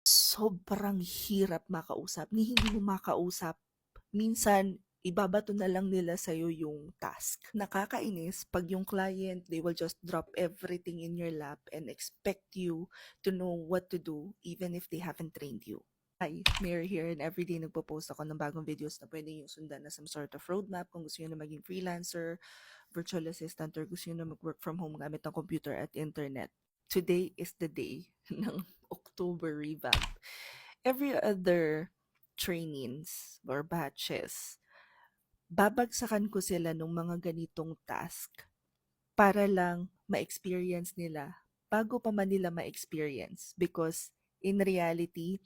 sobrang hirap makausap, ni hindi mo makausap. Minsan, ibabato na lang nila sa'yo yung task. Nakakainis pag yung client, they will just drop everything in your lap and expect you to know what to do even if they haven't trained you. Hi, Mary here, and everyday nagpo-post ako ng bagong videos na pwede yung sundan na some sort of roadmap kung gusto nyo na maging freelancer, virtual assistant, or gusto nyo na mag-work from home gamit ng computer at internet. Today is the day ng October revamp. Every other trainings or batches, babagsakan ko sila ng mga ganitong task para lang ma-experience nila bago pa man nila ma-experience. Because in reality,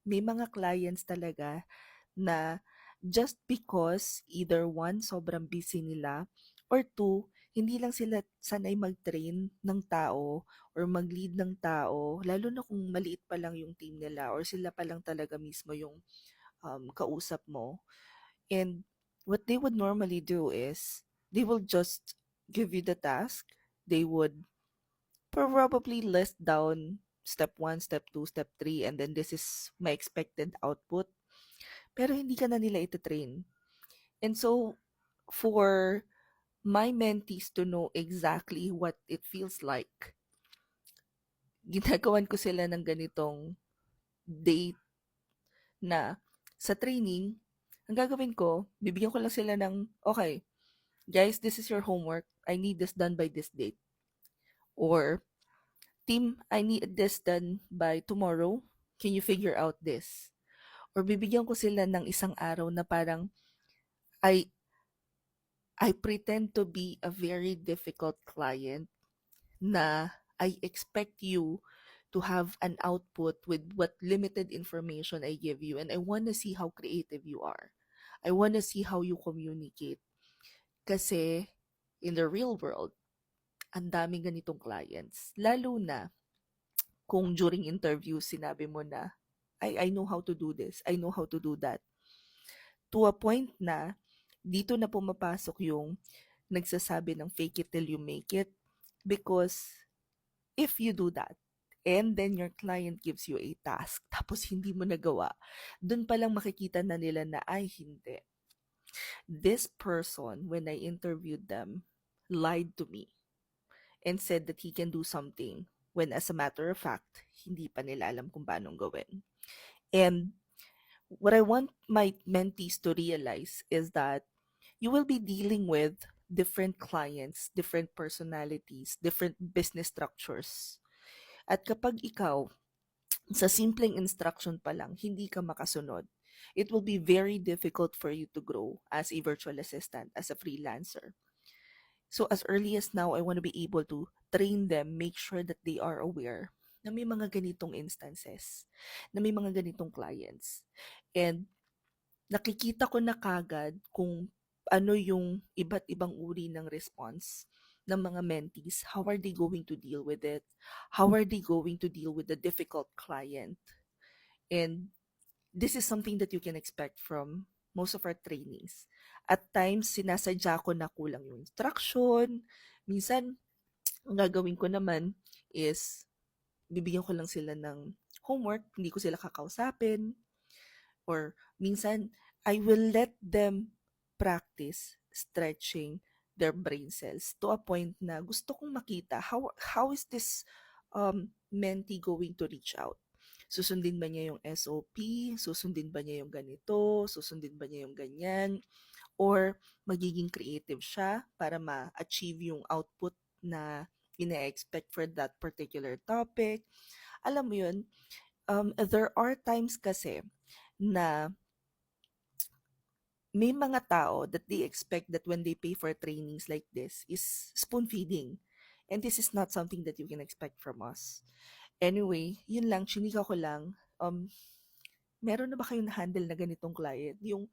may mga clients talaga na just because either one, sobrang busy nila, or two, hindi lang sila sanay mag-train ng tao or mag-lead ng tao, lalo na kung maliit pa lang yung team nila or sila pa lang talaga mismo yung kausap mo. And what they would normally do is they will just give you the task. They would probably list down step 1, step 2, step 3, and then this is my expected output. Pero hindi ka na nila ito-train. And so, for my mentees to know exactly what it feels like, ginagawan ko sila ng ganitong date na sa training, ang gagawin ko, bibigyan ko lang sila ng, okay, guys, this is your homework. I need this done by this date. Or, team, I need this done by tomorrow. Can you figure out this? Or bibigyan ko sila ng isang araw na parang I I pretend to be a very difficult client na I expect you to have an output with what limited information I give you, and I want to see how creative you are. I want to see how you communicate. Kasi in the real world, ang daming ganitong clients. Lalo na kung during interview sinabi mo na, I know how to do this. I know how to do that. To a point na dito na pumapasok yung nagsasabi ng fake it till you make it. Because if you do that, and then your client gives you a task, tapos hindi mo nagawa, dun palang makikita na nila na, ay, hindi. This person, when I interviewed them, lied to me and said that he can do something when as a matter of fact, hindi pa nila alam kung paano gawin. And what I want my mentees to realize is that you will be dealing with different clients, different personalities, different business structures. At kapag ikaw, sa simpleng instruction pa lang, hindi ka makasunod, it will be very difficult for you to grow as a virtual assistant, as a freelancer. So as early as now, I want to be able to train them, make sure that they are aware na may mga ganitong instances, na may mga ganitong clients. And nakikita ko na kagad kung ano yung iba't ibang uri ng response ng mga mentees. How are they going to deal with it? How are they going to deal with the difficult client? And this is something that you can expect from most of our trainings. At times, sinasadya ko na kulang yung instruction. Minsan, ang gagawin ko naman is bibigyan ko lang sila ng homework, hindi ko sila kakausapin. Or minsan, I will let them practice stretching their brain cells to a point na gusto kong makita how is this mentee going to reach out. Susundin ba niya yung SOP? Susundin ba niya yung ganito? Susundin ba niya yung ganyan? Or magiging creative siya para ma-achieve yung output na ina-expect for that particular topic? Alam mo yun, there are times kasi na may mga tao that they expect that when they pay for trainings like this is spoon feeding. And this is not something that you can expect from us. Anyway, yun lang, chinika ko lang. Meron na ba kayong na-handle na ganitong client? Yung